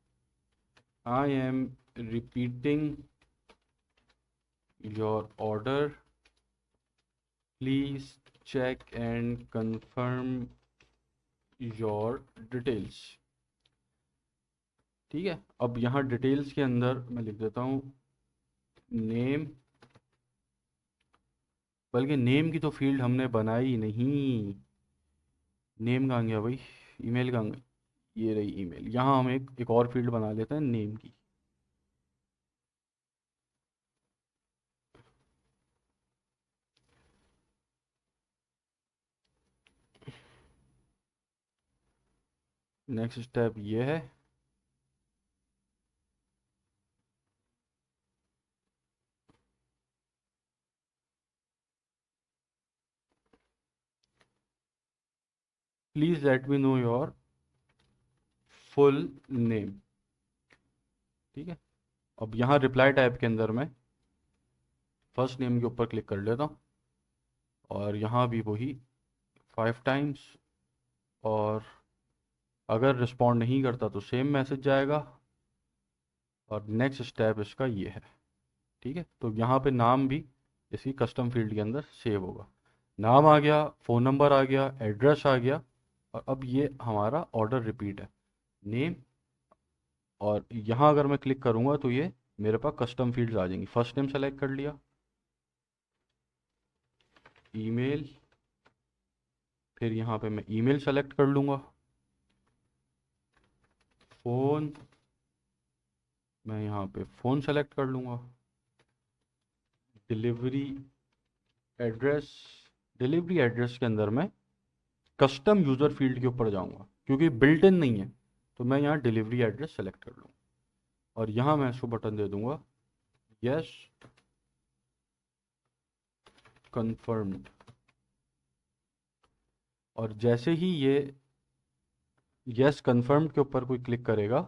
S1: I am repeating your order, please check and confirm your details, ठीक है। अब यहाँ डिटेल्स के अंदर मैं लिख देता हूँ नेम, बल्कि नेम की तो फील्ड हमने बनाई नहीं। नेम कहाँ गया भाई, ईमेल कहाँ गई, ये रही ईमेल। यहाँ हम एक और फील्ड बना लेते हैं नेम की। नेक्स्ट स्टेप ये है, please let me know your full name, ठीक है। अब यहाँ रिप्लाई टाइप के अंदर मैं फर्स्ट नेम के ऊपर क्लिक कर लेता हूँ, और यहाँ भी वही 5 टाइम्स। और अगर रिस्पॉन्ड नहीं करता तो सेम मैसेज जाएगा। और नेक्स्ट स्टेप इसका ये है, ठीक है। तो यहाँ पे नाम भी इसी कस्टम फील्ड के अंदर सेव होगा। नाम आ गया, फ़ोन नंबर आ गया, एड्रेस आ गया। और अब ये हमारा ऑर्डर रिपीट है, नेम। और यहाँ अगर मैं क्लिक करूँगा तो ये मेरे पास कस्टम फील्ड्स आ जाएंगी। फर्स्ट नेम सेलेक्ट कर लिया, ईमेल, फिर यहाँ पे मैं ईमेल सेलेक्ट कर लूँगा, फ़ोन, मैं यहाँ पे फ़ोन सेलेक्ट कर लूँगा, डिलीवरी एड्रेस। डिलीवरी एड्रेस के अंदर मैं कस्टम यूज़र फील्ड के ऊपर जाऊँगा, क्योंकि बिल्ट इन नहीं है तो मैं यहाँ डिलीवरी एड्रेस सेलेक्ट कर लूँगा। और यहाँ मैं इसको बटन दे दूँगा यस कन्फर्म्ड। और जैसे ही ये यस कन्फर्म्ड के ऊपर कोई क्लिक करेगा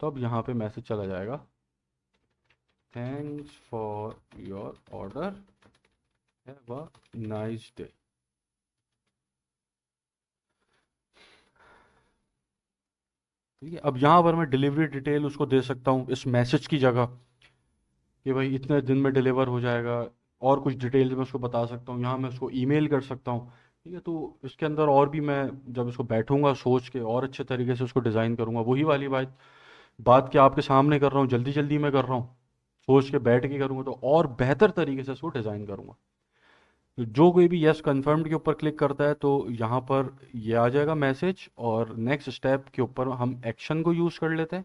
S1: तो अब यहाँ पे मैसेज चला जाएगा, thanks for your order, have a nice day. ठीक है। अब यहाँ पर मैं डिलीवरी डिटेल उसको दे सकता हूँ इस मैसेज की जगह, कि भाई इतने दिन में डिलीवर हो जाएगा। और कुछ डिटेल्स मैं उसको बता सकता हूँ, यहाँ मैं उसको ईमेल कर सकता हूँ, ठीक है। तो इसके अंदर और भी मैं जब इसको बैठूंगा सोच के और अच्छे तरीके से उसको डिज़ाइन करूंगा। वही वाली बात बात कि आपके सामने कर रहा हूँ, जल्दी जल्दी में कर रहा हूँ, सोच के बैठ के करूँगा तो और बेहतर तरीके से इसको डिज़ाइन करूँगा। तो जो कोई भी यस कन्फर्म्ड के ऊपर क्लिक करता है तो यहाँ पर ये आ जाएगा मैसेज। और नेक्स्ट स्टेप के ऊपर हम एक्शन को यूज़ कर लेते हैं,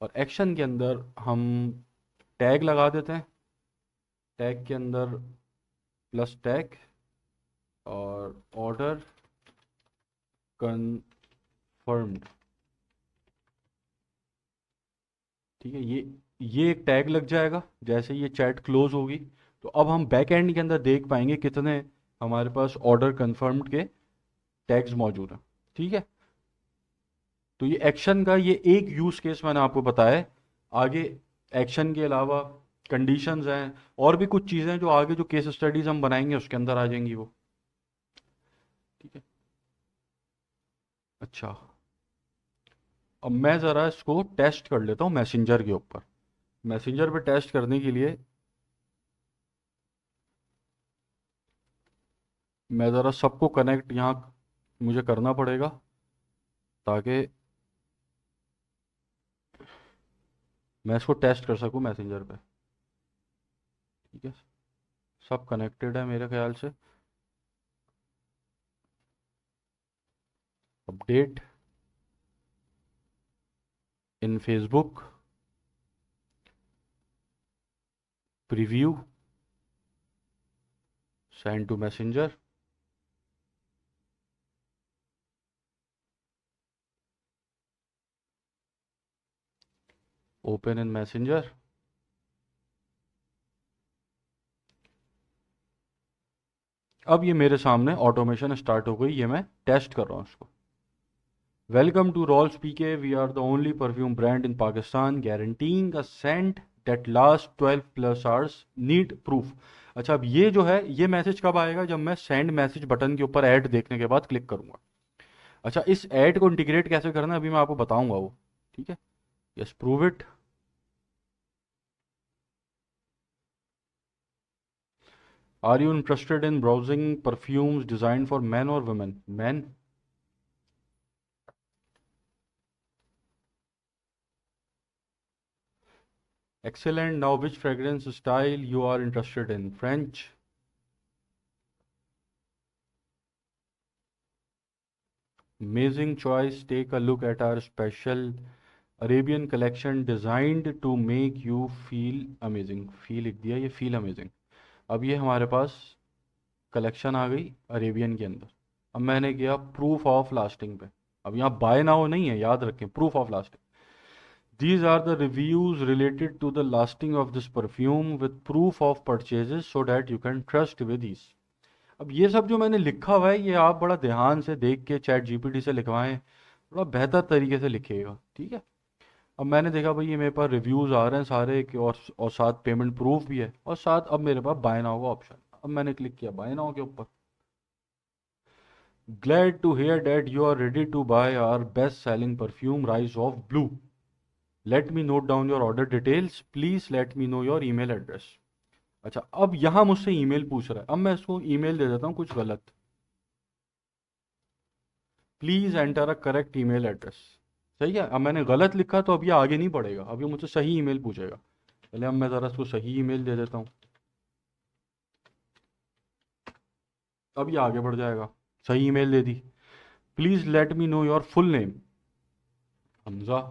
S1: और एक्शन के अंदर हम टैग लगा देते हैं। टैग के अंदर प्लस टैग, और ऑर्डर कंफर्म्ड। ठीक है, ये एक टैग लग जाएगा जैसे ये चैट क्लोज होगी। तो अब हम बैक एंड के अंदर देख पाएंगे कितने हमारे पास ऑर्डर कंफर्म्ड के टैग्स मौजूद हैं। ठीक है, तो ये एक्शन का ये एक यूज केस मैंने आपको बताया है। आगे एक्शन के अलावा कंडीशंस हैं और भी कुछ चीज़ें जो आगे जो केस स्टडीज हम बनाएंगे उसके अंदर आ जाएंगी वो। ठीक है। अच्छा, अब मैं ज़रा इसको टेस्ट कर लेता हूँ मैसेंजर के ऊपर। मैसेंजर पे टेस्ट करने के लिए मैं ज़रा सबको कनेक्ट यहाँ मुझे करना पड़ेगा ताकि मैं इसको टेस्ट कर सकूँ मैसेंजर पे। ठीक है, सब कनेक्टेड है मेरे ख्याल से। Update in Facebook, preview, send to Messenger, open in Messenger. अब ये मेरे सामने ऑटोमेशन स्टार्ट हो गई, ये मैं टेस्ट कर रहा हूँ इसको। Welcome to Rolls PK, we are the only perfume brand in Pakistan guaranteeing a scent that last 12+ hours, need proof. अच्छा, अब ये जो है ये मैसेज कब आएगा? जब मैं सेंड मैसेज बटन के ऊपर ऐड देखने के बाद क्लिक करूंगा। अच्छा, इस ऐड को इंटीग्रेट कैसे करना है अभी मैं आपको बताऊंगा वो। ठीक है, yes prove it. Are you interested in browsing perfumes design for man और women? Man. Excellent. Now, which fragrance style you are interested in? French. Amazing choice. Take a look at our special Arabian collection designed to make you feel amazing. Feel लिख दिया, ये feel amazing। अब ये हमारे पास collection आ गई Arabian के अंदर। अब मैंने किया प्रूफ ऑफ लास्टिंग पे। अब यहाँ बाय नाउ नहीं है, याद रखें, proof of lasting. These are the reviews related to the lasting of this perfume with proof of purchases so that you can trust with these। अब ये सब जो मैंने लिखा हुआ है ये आप बड़ा ध्यान से देख के चैट जीपीटी से लिखवाएं, थोड़ा बेहतर तरीके से लिखिएगा। ठीक है, अब मैंने देखा भाई ये मेरे पास रिव्यूज़ आ रहे हैं सारे और साथ पेमेंट प्रूफ भी है और साथ अब मेरे पास बाय नाउ का ऑप्शन। अब मैंने क्लिक किया बाय नाउ के ऊपर। Glad to hear that you are ready to buy our best selling perfume rise of blue. Let me note down your order details, please let me know your email address. अच्छा, अब यहाँ मुझसे email पूछ रहा है, अब मैं इसको ईमेल दे देता हूँ कुछ गलत। Please enter a correct email address. सही है, अब मैंने गलत लिखा तो अब ये आगे नहीं बढ़ेगा, अब ये मुझसे सही ईमेल पूछेगा। पहले अब मैं ज़रा इसको सही ईमेल दे देता हूँ, अब ये आगे बढ़ जाएगा। सही email they the. Please let me know your full name, Hamza.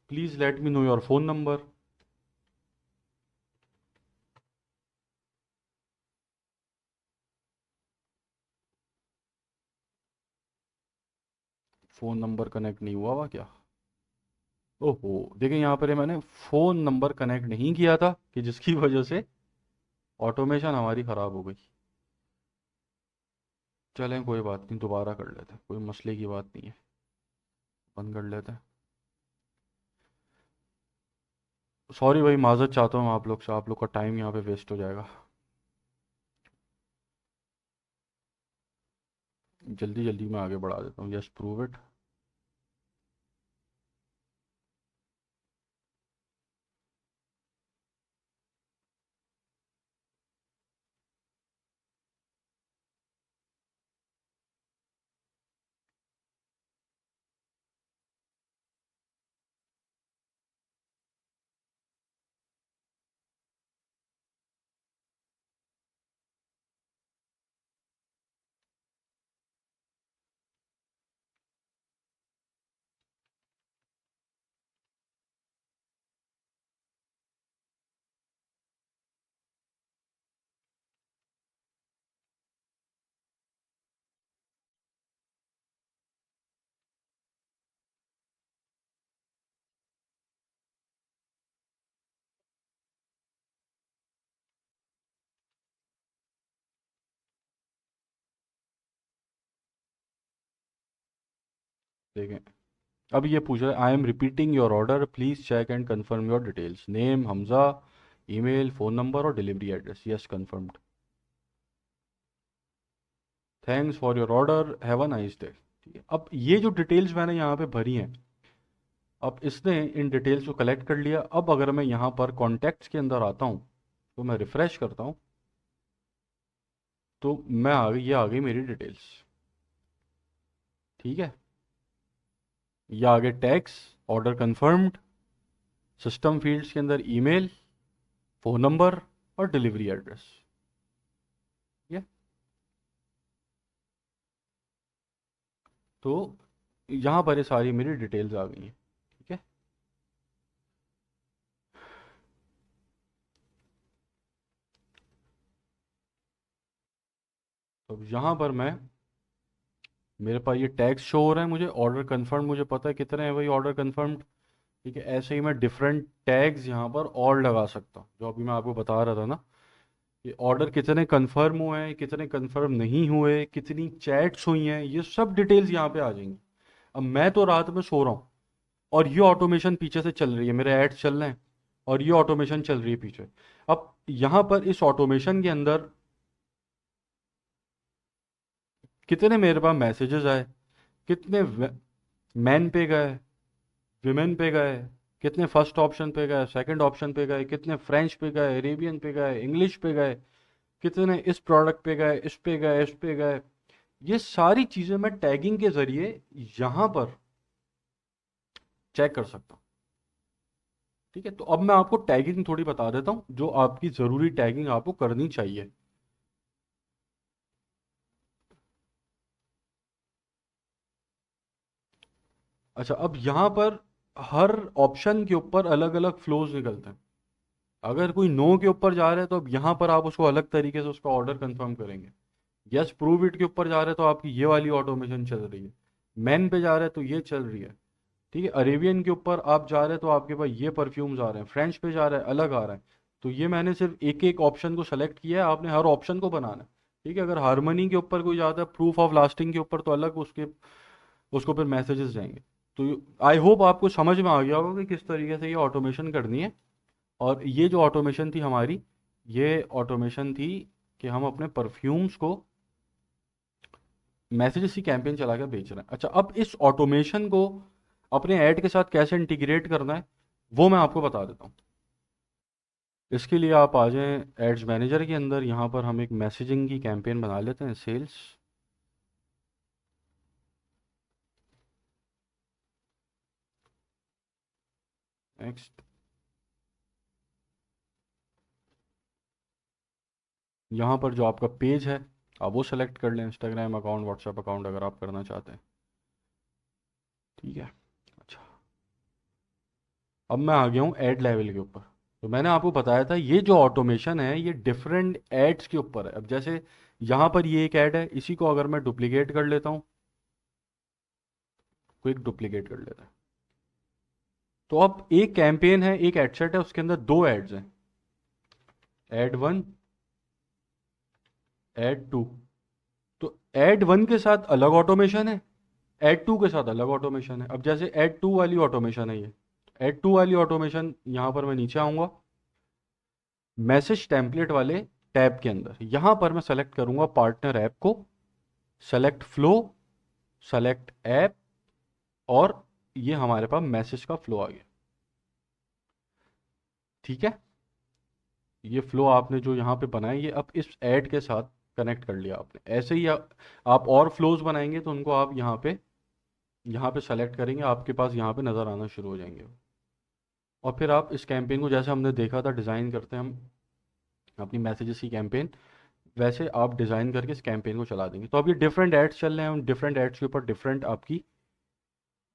S1: Please let me know your phone number. Phone number connect नहीं हुआ हुआ क्या? ओहो, देखिए यहाँ पर मैंने फ़ोन नंबर कनेक्ट नहीं किया था कि जिसकी वजह से ऑटोमेशन हमारी ख़राब हो गई। चलें कोई बात नहीं, दोबारा कर लेते हैं, कोई मसले की बात नहीं है। बंद कर लेते हैं। सॉरी भाई, माज़रत चाहता हूँ आप लोग से, आप लोग का टाइम यहाँ पे वेस्ट हो जाएगा। जल्दी जल्दी मैं आगे बढ़ा देता हूँ। Yes prove it. देखें, अब ये पूछ रहा है, I am repeating your order, please check and confirm your details, name Hamza, email, phone number और delivery address, yes confirmed, thanks for your order, have a nice day. ठीक है, अब ये जो डिटेल्स मैंने यहाँ पे भरी हैं, अब इसने इन डिटेल्स को कलेक्ट कर लिया। अब अगर मैं यहाँ पर कॉन्टैक्ट्स के अंदर आता हूँ, तो मैं रिफ़्रेश करता हूँ, तो मैं आ गई, ये आ गई मेरी डिटेल्स। ठीक है, ये आगे tax, order confirmed, system fields के अंदर ईमेल, फ़ोन नंबर और डिलीवरी एड्रेस। ठीक है, तो यहाँ पर ये सारी मेरी डिटेल्स आ गई हैं। ठीक है, तो यहाँ पर मैं, मेरे पास ये टैक्स शो हो रहा है, मुझे ऑर्डर कंफर्म, मुझे पता है कितने हैं, वही ऑर्डर कंफर्म्ड। ठीक है, ऐसे ही मैं डिफरेंट टैग्स यहाँ पर और लगा सकता हूँ, जो अभी मैं आपको बता रहा था ना, ये ऑर्डर कितने कंफर्म हुए हैं, कितने कंफर्म नहीं हुए, कितनी चैट्स हुई हैं, ये सब डिटेल्स यहाँ पे आ जाएंगी। अब मैं तो रात में सो रहा हूँ, और ये ऑटोमेशन पीछे से चल रही है, मेरे एड्स चल रहे हैं, और ये ऑटोमेशन चल रही है पीछे। अब यहाँ पर इस ऑटोमेशन के अंदर कितने मेरे पास मैसेजेस आए, कितने मैन पे गए, विमेन पे गए, कितने फर्स्ट ऑप्शन पे गए, सेकंड ऑप्शन पे गए, कितने फ्रेंच पे गए, अरेबियन पे गए, इंग्लिश पे गए, कितने इस प्रोडक्ट पे गए, इस पे गए, इस पे गए, ये सारी चीज़ें मैं टैगिंग के ज़रिए यहाँ पर चेक कर सकता हूँ। ठीक है, तो अब मैं आपको टैगिंग थोड़ी बता देता हूँ, जो आपकी ज़रूरी टैगिंग आपको करनी चाहिए। अच्छा, अब यहाँ पर हर ऑप्शन के ऊपर अलग अलग फ्लोज निकलते हैं। अगर कोई नो के ऊपर जा रहा है, तो अब यहाँ पर आप उसको अलग तरीके से उसका ऑर्डर कंफर्म करेंगे। यस प्रूव इट के ऊपर जा रहे हैं, तो आपकी ये वाली ऑटोमेशन चल रही है। मैन पे जा रहे हैं, तो ये चल रही है। ठीक है, अरेबियन के ऊपर आप जा रहे हैं, तो आपके पास ये परफ्यूम्स आ रहे हैं। फ्रेंच पे जा रहा है, अलग आ रहा है। तो ये मैंने सिर्फ एक एक ऑप्शन को सेलेक्ट किया है, आपने हर ऑप्शन को बनाना है। ठीक है, अगर हारमोनी के ऊपर कोई जाता है, प्रूफ ऑफ लास्टिंग के ऊपर, तो अलग उसके उसको फिर मैसेजेस जाएंगे। तो आई होप आपको समझ में आ गया होगा कि किस तरीके से ये ऑटोमेशन करनी है। और ये जो ऑटोमेशन थी हमारी, ये ऑटोमेशन थी कि हम अपने परफ्यूम्स को मैसेजेस की कैंपेन चला कर बेच रहे हैं। अच्छा, अब इस ऑटोमेशन को अपने ऐड के साथ कैसे इंटीग्रेट करना है, वो मैं आपको बता देता हूँ। इसके लिए आप आ जाएं एड्स मैनेजर के अंदर, यहाँ पर हम एक मैसेजिंग की कैंपेन बना लेते हैं, सेल्स। नेक्स्ट, यहाँ पर जो आपका पेज है, आप वो सेलेक्ट कर लें, इंस्टाग्राम अकाउंट, व्हाट्सएप अकाउंट, अगर आप करना चाहते हैं। ठीक है, अच्छा, अब मैं आ गया हूँ एड लेवल के ऊपर। तो मैंने आपको बताया था, ये जो ऑटोमेशन है, ये डिफरेंट एड्स के ऊपर है। अब जैसे यहाँ पर ये एक ऐड है, इसी को अगर मैं डुप्लीकेट कर लेता हूँ, क्विक डुप्लीकेट कर लेता है, तो अब एक कैंपेन है, एक एड सेट है, उसके अंदर दो एड्स हैं, एड वन, एड टू। तो एड वन के साथ अलग ऑटोमेशन है, एड टू के साथ अलग ऑटोमेशन है। अब जैसे एड टू वाली ऑटोमेशन है ये, एड टू वाली ऑटोमेशन, यहाँ पर मैं नीचे आऊँगा, मैसेज टेम्पलेट वाले टैब के अंदर, यहाँ पर मैं सेलेक्ट करूँगा पार्टनर ऐप को, सेलेक्ट फ्लो, सेलेक्ट ऐप, और ये हमारे पास मैसेज का फ्लो आ गया। ठीक है, ये फ्लो आपने जो यहाँ पे बनाया, ये अब इस ऐड के साथ कनेक्ट कर लिया आपने। ऐसे ही आप और फ्लोज बनाएंगे, तो उनको आप यहाँ पे सेलेक्ट करेंगे, आपके पास यहाँ पे नज़र आना शुरू हो जाएंगे। और फिर आप इस कैंपेन को, जैसे हमने देखा था डिज़ाइन करते हैं हम अपनी मैसेजेस की कैंपेन, वैसे आप डिज़ाइन करके इस कैंपेन को चला देंगे। तो अब ये डिफरेंट एड्स चल रहे हैं, उन डिफरेंट एड्स के ऊपर डिफरेंट आपकी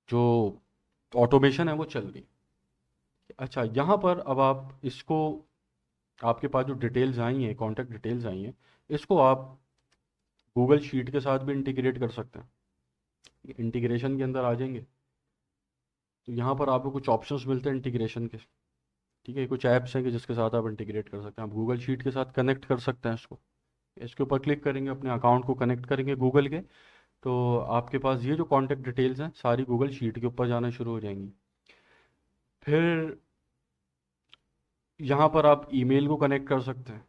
S1: जो ऑटोमेशन है वो चल रही है। अच्छा, यहाँ पर अब आप इसको, आपके पास जो डिटेल्स आई हैं, कॉन्टैक्ट डिटेल्स आई हैं, इसको आप गूगल शीट के साथ भी इंटीग्रेट कर सकते हैं। इंटीग्रेशन के अंदर आ जाएंगे, तो यहाँ पर आपको कुछ ऑप्शंस मिलते हैं इंटीग्रेशन के। ठीक है, कुछ ऐप्स हैं कि जिसके साथ आप इंटीग्रेट कर सकते हैं, आप गूगल शीट के साथ कनेक्ट कर सकते हैं इसको। इसके ऊपर क्लिक करेंगे, अपने अकाउंट को कनेक्ट करेंगे गूगल के, तो आपके पास ये जो कॉन्टेक्ट डिटेल्स हैं सारी गूगल शीट के ऊपर जाना शुरू हो जाएंगी। फिर यहाँ पर आप ईमेल को कनेक्ट कर सकते हैं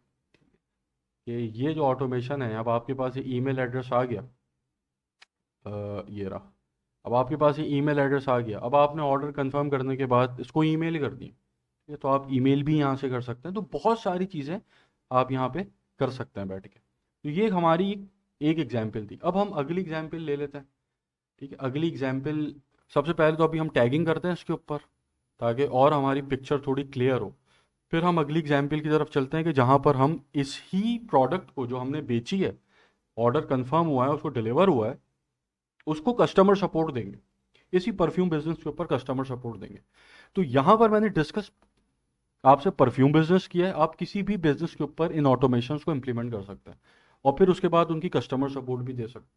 S1: कि ये जो ऑटोमेशन है, अब आपके पास ये ईमेल एड्रेस आ गया। ये रहा। अब आपके पास ये ईमेल एड्रेस आ गया। अब आपने ऑर्डर कंफर्म करने के बाद इसको ईमेल ही कर दी, ये तो आप ईमेल भी यहाँ से कर सकते हैं। तो बहुत सारी चीज़ें आप यहाँ पे कर सकते हैं बैठ के। तो ये हमारी एक एग्जाम्पल थी। अब हम अगली एग्जाम्पल ले लेते हैं। ठीक है, अगली एग्जाम्पल, सबसे पहले तो अभी हम टैगिंग करते हैं इसके ऊपर ताकि और हमारी पिक्चर थोड़ी क्लियर हो। फिर हम अगली एग्जाम्पल की तरफ चलते हैं कि जहाँ पर हम इस ही प्रोडक्ट को जो हमने बेची है, ऑर्डर कंफर्म हुआ है, उसको डिलीवर हुआ है, उसको कस्टमर सपोर्ट देंगे। इसी परफ्यूम बिजनेस के ऊपर कस्टमर सपोर्ट देंगे। तो यहाँ पर मैंने डिस्कस आपसे परफ्यूम बिजनेस किया है। आप किसी भी बिजनेस के ऊपर इन ऑटोमेशंस को इम्प्लीमेंट कर सकते हैं और फिर उसके बाद उनकी कस्टमर सपोर्ट भी दे सकते हैं।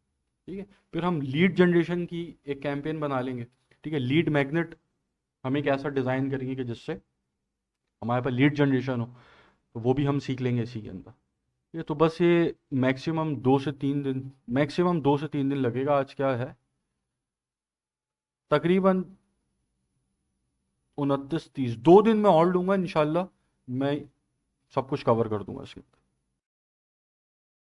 S1: ठीक है, फिर हम लीड जनरेशन की एक कैंपेन बना लेंगे। ठीक है, लीड मैग्नेट हम एक ऐसा डिज़ाइन करेंगे कि जिससे हमारे पास लीड जनरेशन हो, तो वो भी हम सीख लेंगे इसी के अंदर। ये तो बस ये मैक्सिमम 2 से 3 दिन लगेगा। आज क्या है, तकरीबन 29-30, 2 दिन मैं और लूँगा इंशाल्लाह। मैं सब कुछ कवर कर दूंगा इसके।